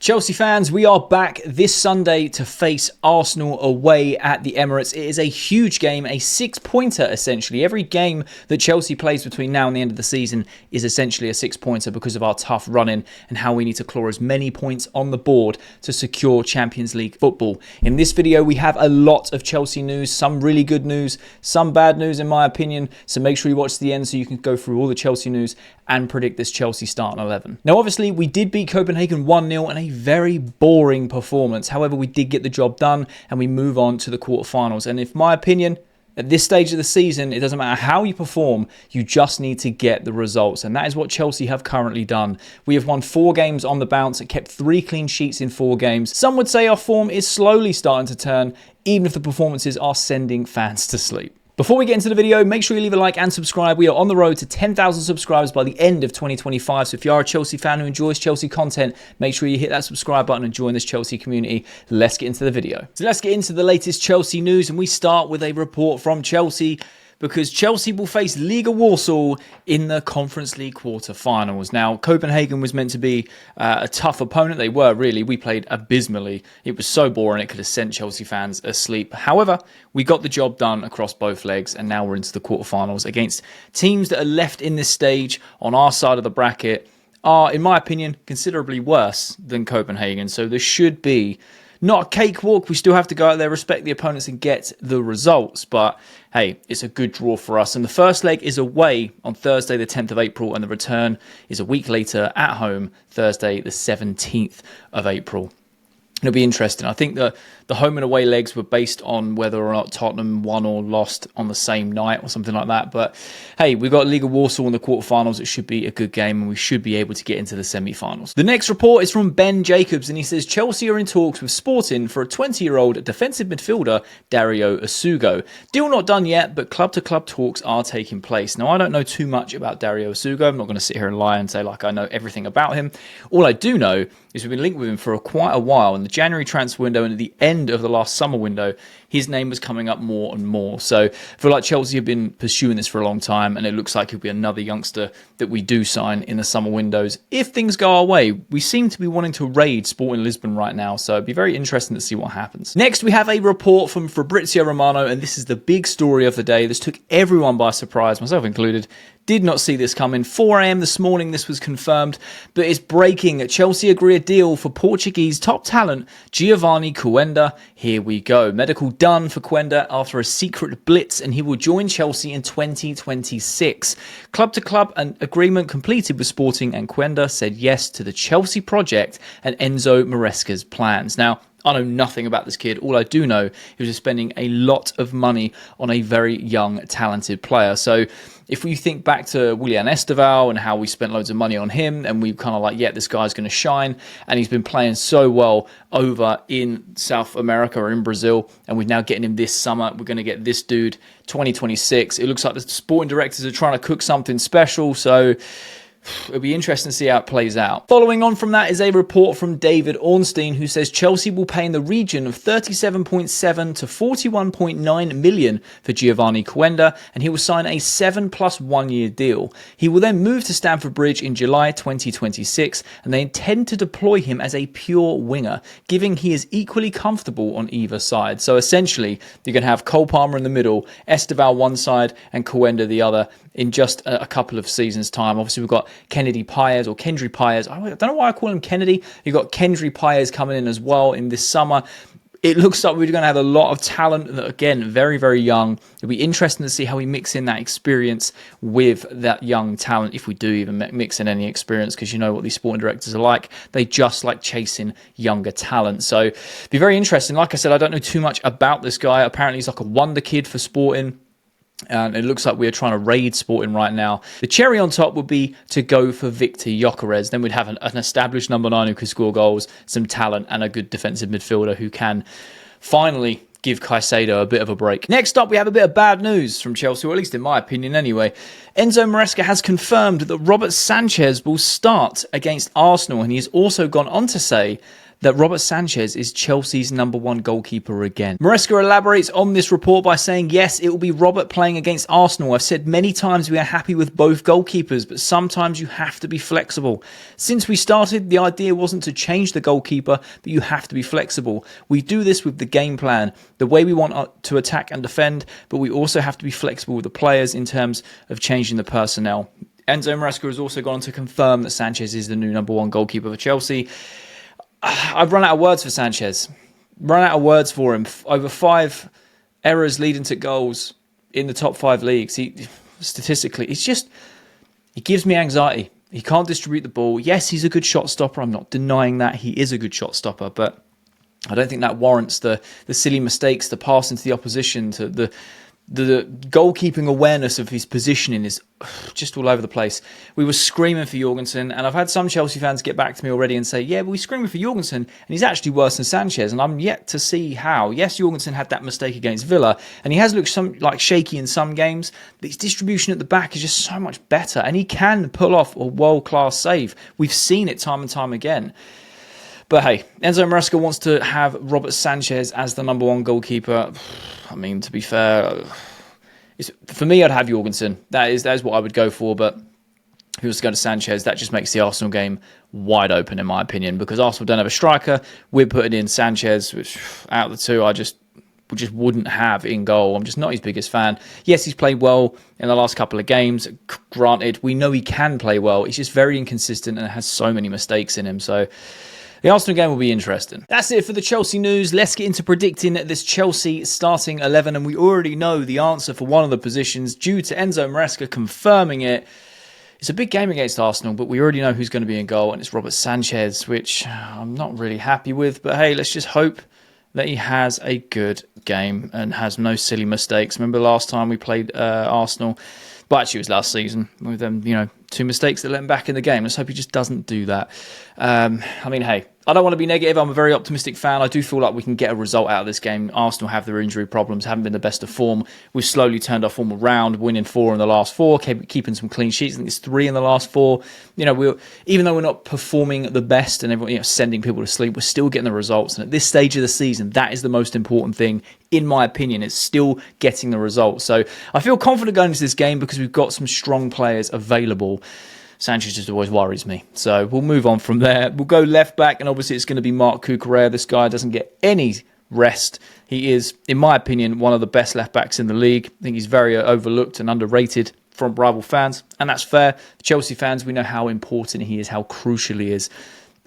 Chelsea fans, we are back this Sunday to face Arsenal away at the Emirates. It is a huge game, a six-pointer essentially. Every game that Chelsea plays between now and the end of the season is essentially a six-pointer because of our tough run-in and how we need to claw as many points on the board to secure Champions League football. In this video, we have a lot of Chelsea news, some really good news, some bad news in my opinion. So make sure you watch to the end so you can go through all the Chelsea news and predict this Chelsea starting 11. Now, obviously, we did beat Copenhagen 1-0 in a very boring performance. However, we did get the job done and we move on to the quarterfinals. And in my opinion, at this stage of the season, it doesn't matter how you perform, you just need to get the results. And that is what Chelsea have currently done. We have won 4 games on the bounce and kept 3 clean sheets in 4 games. Some would say our form is slowly starting to turn, even if the performances are sending fans to sleep. Before we get into the video, make sure you leave a like and subscribe. We are on the road to 10,000 subscribers by the end of 2025. So if you are a Chelsea fan who enjoys Chelsea content, make sure you hit that subscribe button and join this Chelsea community. Let's get into the video. So let's get into the latest Chelsea news, and we start with a report from Chelsea, because Chelsea will face Liga Warsaw in the Conference League quarter-finals. Now, Copenhagen was meant to be a tough opponent. They were, really. We played abysmally. It was so boring it could have sent Chelsea fans asleep. However, we got the job done across both legs, and now we're into the quarter-finals against teams that are left in this stage on our side of the bracket are, in my opinion, considerably worse than Copenhagen. So there should be not a cakewalk. We still have to go out there, respect the opponents and get the results. But hey, it's a good draw for us. And the first leg is away on Thursday, the 10th of April. And the return is a week later at home, Thursday, the 17th of April. It'll be interesting. I think the home and away legs were based on whether or not Tottenham won or lost on the same night or something like that. But hey, we've got Liga Warsaw in the quarterfinals. It should be a good game and we should be able to get into the semi-finals. The next report is from Ben Jacobs, and he says Chelsea are in talks with Sporting for a 20-year-old defensive midfielder, Dario Asugo. Deal not done yet, but club-to-club talks are taking place. Now, I don't know too much about Dario Asugo. I'm not going to sit here and lie and say like I know everything about him. All I do know is we've been linked with him for quite a while. In the January transfer window and at the end of the last summer window, his name was coming up more and more. So I feel like Chelsea have been pursuing this for a long time, and it looks like he'll be another youngster that we do sign in the summer windows if things go our way. We seem to be wanting to raid Sporting Lisbon right now, so it'd be very interesting to see what happens. Next, we have a report from Fabrizio Romano, and this is the big story of the day. This took everyone by surprise, myself included. Did not see this coming. 4 a.m. this morning, this was confirmed, but it's breaking. Chelsea agree a deal for Portuguese top talent GEOVANY QUENDA. Here we go. Medical done for Quenda after a secret blitz, and he will join Chelsea in 2026. Club to club, an agreement completed with Sporting, and Quenda said yes to the Chelsea project and Enzo Maresca's plans. Now, I know nothing about this kid. All I do know is he's spending a lot of money on a very young, talented player. So if we think back to Willian Esteval and how we spent loads of money on him, and we kind of like, yeah, this guy's going to shine, and he's been playing so well over in South America or in Brazil, and we're now getting him this summer. We're going to get this dude 2026. It looks like the sporting directors are trying to cook something special, so it'll be interesting to see how it plays out. Following on from that is a report from David Ornstein, who says Chelsea will pay in the region of 37.7 to 41.9 million for GEOVANY QUENDA, and he will sign a 7+1 year deal. He will then move to Stamford Bridge in July 2026, and they intend to deploy him as a pure winger, giving he is equally comfortable on either side. So essentially, you're going to have Cole Palmer in the middle, Esteval one side, and QUENDA the other in just a couple of seasons' time. Obviously, we've got Kennedy Paez or Kendry Paez. I don't know why I call him Kennedy. You've got Kendry Paez coming in as well in this summer. It looks like we're going to have a lot of talent. Again, very, very young. It'll be interesting to see how we mix in that experience with that young talent, if we do even mix in any experience, because you know what these sporting directors are like. They just like chasing younger talent. So it'll be very interesting. Like I said, I don't know too much about this guy. Apparently, he's like a wonder kid for Sporting. And it looks like we're trying to raid Sporting right now. The cherry on top would be to go for Victor Gyökeres. Then we'd have an established number 9 who can score goals, some talent, and a good defensive midfielder who can finally give Caicedo a bit of a break. Next up, we have a bit of bad news from Chelsea, or at least in my opinion anyway. Enzo Maresca has confirmed that Robert Sanchez will start against Arsenal, and he has also gone on to say that Robert Sanchez is Chelsea's #1 goalkeeper again. Maresca elaborates on this report by saying, yes, it will be Robert playing against Arsenal. I've said many times we are happy with both goalkeepers, but sometimes you have to be flexible. Since we started, the idea wasn't to change the goalkeeper, but you have to be flexible. We do this with the game plan, the way we want to attack and defend, but we also have to be flexible with the players in terms of changing the personnel. Enzo Maresca has also gone on to confirm that Sanchez is the new #1 goalkeeper for Chelsea. I've run out of words for Sanchez. Run out of words for him. Over 5 errors leading to goals in the top 5 leagues. Statistically, he gives me anxiety. He can't distribute the ball. Yes, he's a good shot stopper. I'm not denying that. He is a good shot stopper, but I don't think that warrants the silly mistakes, the pass into the opposition, to the goalkeeping awareness of his positioning is just all over the place. We were screaming for Jorgensen, and I've had some Chelsea fans get back to me already and say, yeah, but we're screaming for Jorgensen, and he's actually worse than Sanchez, and I'm yet to see how. Yes, Jorgensen had that mistake against Villa, and he has looked shaky in some games, but his distribution at the back is just so much better, and he can pull off a world-class save. We've seen it time and time again. But hey, Enzo Maresca wants to have Robert Sanchez as the #1 goalkeeper. I mean, to be fair, for me, I'd have Jorgensen. That is what I would go for. But if he was to go to Sanchez, that just makes the Arsenal game wide open, in my opinion. Because Arsenal don't have a striker. We're putting in Sanchez, which out of the two, I just wouldn't have in goal. I'm just not his biggest fan. Yes, he's played well in the last couple of games. Granted, we know he can play well. He's just very inconsistent and has so many mistakes in him. So the Arsenal game will be interesting. That's it for the Chelsea news. Let's get into predicting this Chelsea starting 11. And we already know the answer for one of the positions due to Enzo Maresca confirming it. It's a big game against Arsenal, but we already know who's going to be in goal, and it's Robert Sanchez, which I'm not really happy with. But hey, let's just hope that he has a good game and has no silly mistakes. Remember last time we played Arsenal? But actually, it was last season with them, 2 mistakes that let him back in the game. Let's hope he just doesn't do that. I mean, hey, I don't want to be negative. I'm a very optimistic fan. I do feel like we can get a result out of this game. Arsenal have their injury problems, haven't been the best of form. We've slowly turned our form around, winning 4 in the last 4, keeping some clean sheets. I think it's 3 in the last 4. Even though we're not performing the best and everyone, sending people to sleep, we're still getting the results. And at this stage of the season, that is the most important thing, in my opinion. It's still getting the results. So I feel confident going into this game because we've got some strong players available. Sanchez just always worries me. So we'll move on from there. We'll go left back, and obviously it's going to be Marc Cucurella. This guy doesn't get any rest. He is, in my opinion, one of the best left backs in the league. I think he's very overlooked and underrated from rival fans, and that's fair. Chelsea fans, we know how important he is, how crucial he is.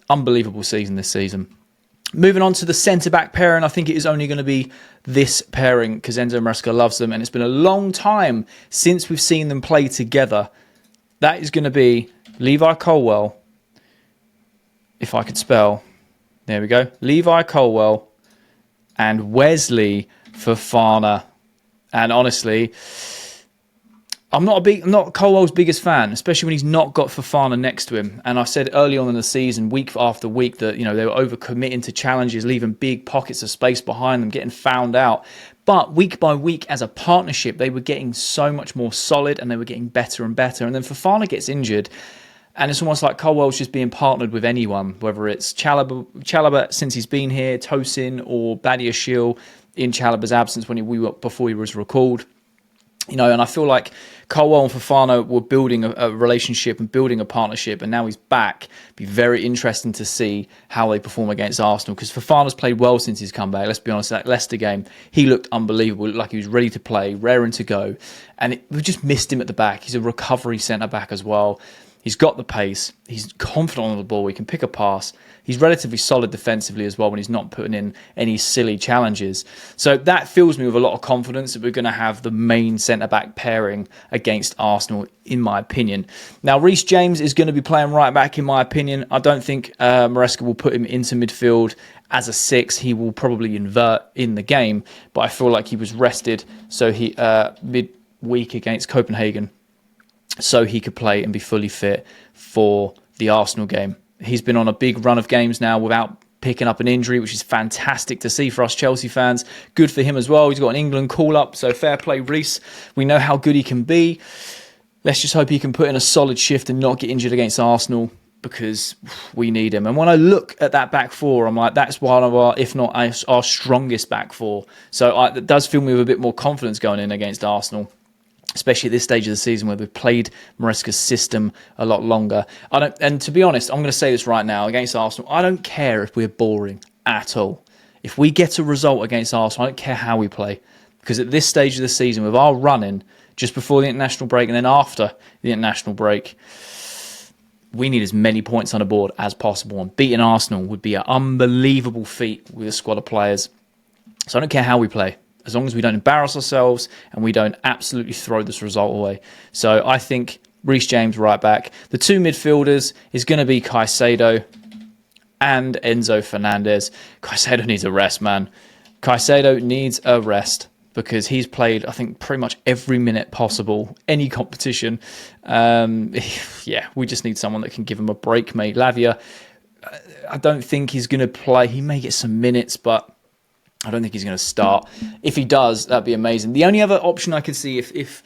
Unbelievable season this season. Moving on to the centre-back pairing, I think it is only going to be this pairing because Enzo Maresca loves them, and it's been a long time since we've seen them play together. That is going to be Levi Colwill, if I could spell. There we go. Levi Colwill and Wesley Fofana. And honestly, I'm not Colwell's biggest fan, especially when he's not got Fofana next to him. And I said early on in the season, week after week, that they were overcommitting to challenges, leaving big pockets of space behind them, getting found out. But week by week, as a partnership, they were getting so much more solid and they were getting better and better. And then Fofana gets injured, and it's almost like Colwell's just being partnered with anyone, whether it's Chalobah since he's been here, Tosin, or Badiashile in Chalobah's absence before he was recalled. And I feel like Colwill and Fofana were building a relationship and building a partnership, and now he's back. Be very interesting to see how they perform against Arsenal, because Fofana's played well since he's come back. Let's be honest, that Leicester game, he looked unbelievable. He looked like he was ready to play, raring to go, and we just missed him at the back. He's a recovery centre-back as well. He's got the pace. He's confident on the ball. He can pick a pass. He's relatively solid defensively as well when he's not putting in any silly challenges. So that fills me with a lot of confidence that we're going to have the main centre-back pairing against Arsenal, in my opinion. Now, Reece James is going to be playing right back, in my opinion. I don't think Maresca will put him into midfield as a 6. He will probably invert in the game, but I feel like he was rested so he midweek against Copenhagen, so he could play and be fully fit for the Arsenal game. He's been on a big run of games now without picking up an injury, which is fantastic to see for us Chelsea fans. Good for him as well. He's got an England call-up, so fair play, Reece. We know how good he can be. Let's just hope he can put in a solid shift and not get injured against Arsenal. because we need him. And when I look at that back four, I'm like, that's one of our, if not our strongest back four. So it does fill me with a bit more confidence going in against Arsenal, especially at this stage of the season where we've played Maresca's system a lot longer. And to be honest, I'm going to say this right now, against Arsenal, I don't care if we're boring at all. If we get a result against Arsenal, I don't care how we play. Because at this stage of the season, with our running, just before the international break and then after the international break, we need as many points on the board as possible. And beating Arsenal would be an unbelievable feat with a squad of players. So I don't care how we play, as long as we don't embarrass ourselves and we don't absolutely throw this result away. So I think Reece James right back. The two midfielders is going to be Caicedo and Enzo Fernandez. Caicedo needs a rest, man. Caicedo needs a rest because he's played, I think, pretty much every minute possible, any competition. Yeah, we just need someone that can give him a break, mate. Lavia, I don't think he's going to play. He may get some minutes, but I don't think he's going to start. If he does, that'd be amazing. The only other option I could see, if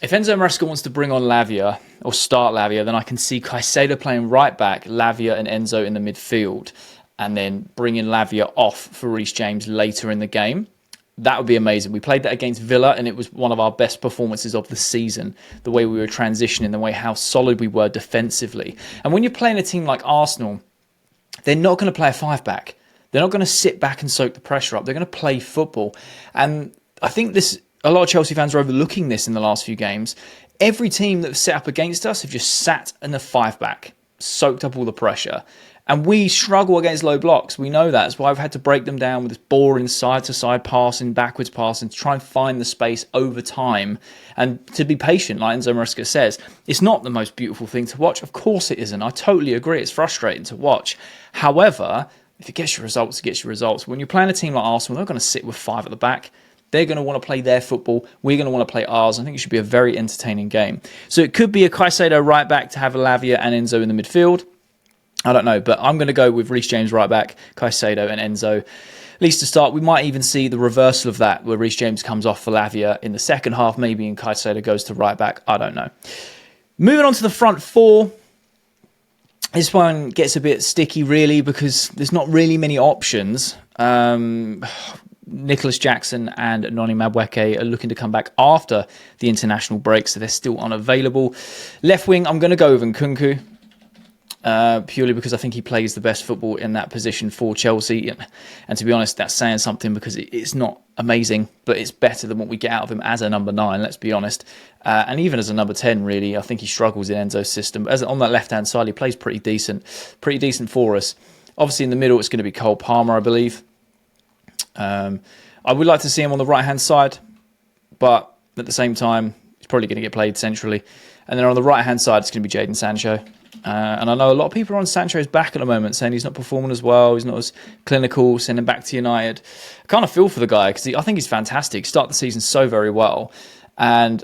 Enzo Maresca wants to bring on Lavia or start Lavia, then I can see Caicedo playing right back, Lavia and Enzo in the midfield, and then bringing Lavia off for Reece James later in the game. That would be amazing. We played that against Villa, and it was one of our best performances of the season. The way we were transitioning, the way how solid we were defensively. And when you're playing a team like Arsenal, they're not going to play a five-back. They're not going to sit back and soak the pressure up. They're going to play football. And I think a lot of Chelsea fans are overlooking this in the last few games. Every team that set up against us have just sat in the five-back, soaked up all the pressure. And we struggle against low blocks. We know that. That's why I've had to break them down with this boring side-to-side passing, backwards passing, to try and find the space over time and to be patient, like Enzo Maresca says. It's not the most beautiful thing to watch. Of course it isn't. I totally agree. It's frustrating to watch. However, if it gets you results, it gets you results. When you're playing a team like Arsenal, they're going to sit with five at the back. They're going to want to play their football. We're going to want to play ours. I think it should be a very entertaining game. So it could be a Caicedo right back to have a Lavia and Enzo in the midfield. I don't know, but I'm going to go with Reece James right back, Caicedo and Enzo. At least to start, we might even see the reversal of that, where Reece James comes off for Lavia in the second half, maybe, and Caicedo goes to right back. I don't know. Moving on to the front four. This one gets a bit sticky, really, because there's not really many options. Nicholas Jackson and Noni Madueke are looking to come back after the international break, so they're still unavailable. Left wing, I'm going to go with Nkunku. Purely because I think he plays the best football in that position for Chelsea. And to be honest, that's saying something because it's not amazing, but it's better than what we get out of him as a number 9, let's be honest. And even as a number 10, really, I think he struggles in Enzo's system. As on that left-hand side, he plays pretty decent for us. Obviously, in the middle, it's going to be Cole Palmer, I believe. I would like to see him on the right-hand side, but at the same time, he's probably going to get played centrally. And then on the right-hand side, it's going to be Jadon Sancho. And I know a lot of people are on Sancho's back at the moment, saying he's not performing as well, he's not as clinical, send him back to United. I kind of feel for the guy because I think he's fantastic. He started the season so very well. And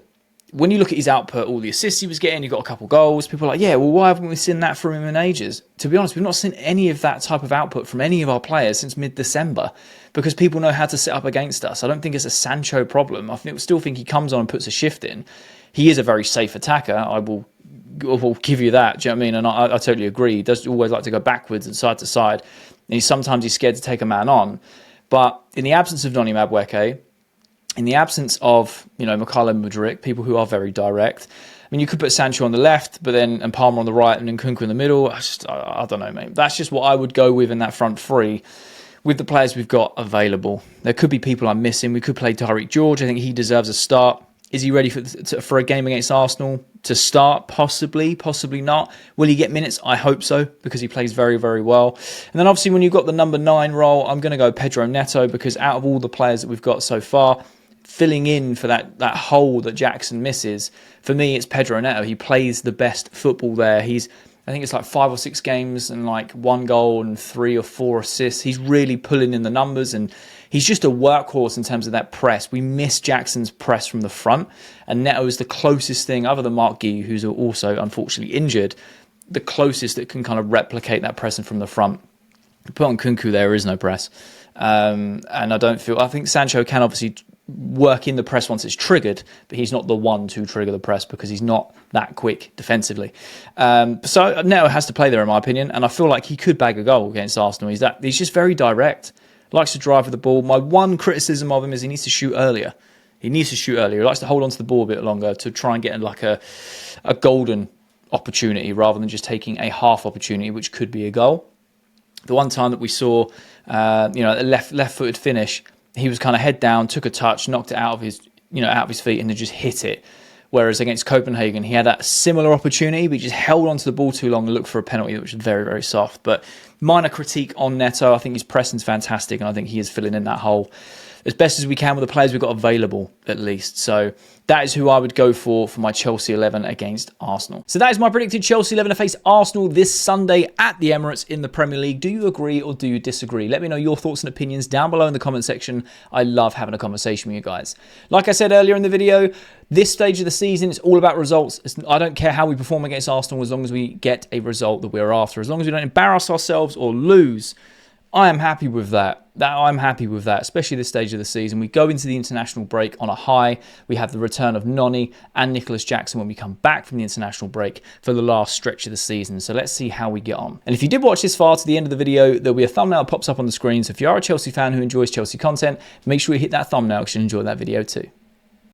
when you look at his output, all the assists he was getting, he got a couple goals. People are like, yeah, well, why haven't we seen that from him in ages? To be honest, we've not seen any of that type of output from any of our players since mid-December because people know how to set up against us. I don't think it's a Sancho problem. I still think he comes on and puts a shift in. He is a very safe attacker. I will give you that. Do you know what I mean? And I totally agree. He does always like to go backwards and side to side. And sometimes he's scared to take a man on. But in the absence of Noni Madueke, in the absence of, Mykhailo Mudryk, people who are very direct, I mean, you could put Sancho on the left, and Palmer on the right, and then Nkunku in the middle. I don't know, mate. That's just what I would go with in that front three with the players we've got available. There could be people I'm missing. We could play Tariq George. I think he deserves a start. Is he ready for a game against Arsenal to start? Possibly, possibly not. Will he get minutes? I hope so, because he plays very, very well. And then obviously when you've got the number 9 role, I'm going to go Pedro Neto, because out of all the players that we've got so far, filling in for that hole that Jackson misses, for me, it's Pedro Neto. He plays the best football there. I think it's like 5 or 6 games and like 1 goal and 3 or 4 assists. He's really pulling in the numbers, and he's just a workhorse in terms of that press. We miss Jackson's press from the front, and Neto is the closest thing, other than Mark Guéhi, who's also unfortunately injured, the closest that can kind of replicate that pressing from the front. Put on Nkunku, there is no press. And I think Sancho can obviously work in the press once it's triggered, but he's not the one to trigger the press because he's not that quick defensively. So Neto has to play there, in my opinion, and I feel like he could bag a goal against Arsenal. He's just very direct, likes to drive with the ball. My one criticism of him is he needs to shoot earlier. He likes to hold on to the ball a bit longer to try and get like a golden opportunity rather than just taking a half opportunity, which could be a goal. The one time that we saw, a left-footed finish, he was kind of head down, took a touch, knocked it out of his feet, and then just hit it. Whereas against Copenhagen, he had that similar opportunity, but he just held onto the ball too long and looked for a penalty, which was very, very soft. But minor critique on Neto. I think his pressing's fantastic, and I think he is filling in that hole as best as we can with the players we've got available, at least. So that is who I would go for my Chelsea 11 against Arsenal. So that is my predicted Chelsea 11 to face Arsenal this Sunday at the Emirates in the Premier League. Do you agree or do you disagree? Let me know your thoughts and opinions down below in the comment section. I love having a conversation with you guys. Like I said earlier in the video, this stage of the season, it's all about results. I don't care how we perform against Arsenal as long as we get a result that we're after. As long as we don't embarrass ourselves or lose, I am happy with that. I'm happy with that, especially this stage of the season. We go into the international break on a high. We have the return of Noni and Nicholas Jackson when we come back from the international break for the last stretch of the season. So let's see how we get on. And if you did watch this far to the end of the video, there'll be a thumbnail that pops up on the screen. So if you are a Chelsea fan who enjoys Chelsea content, make sure you hit that thumbnail because you'll enjoy that video too.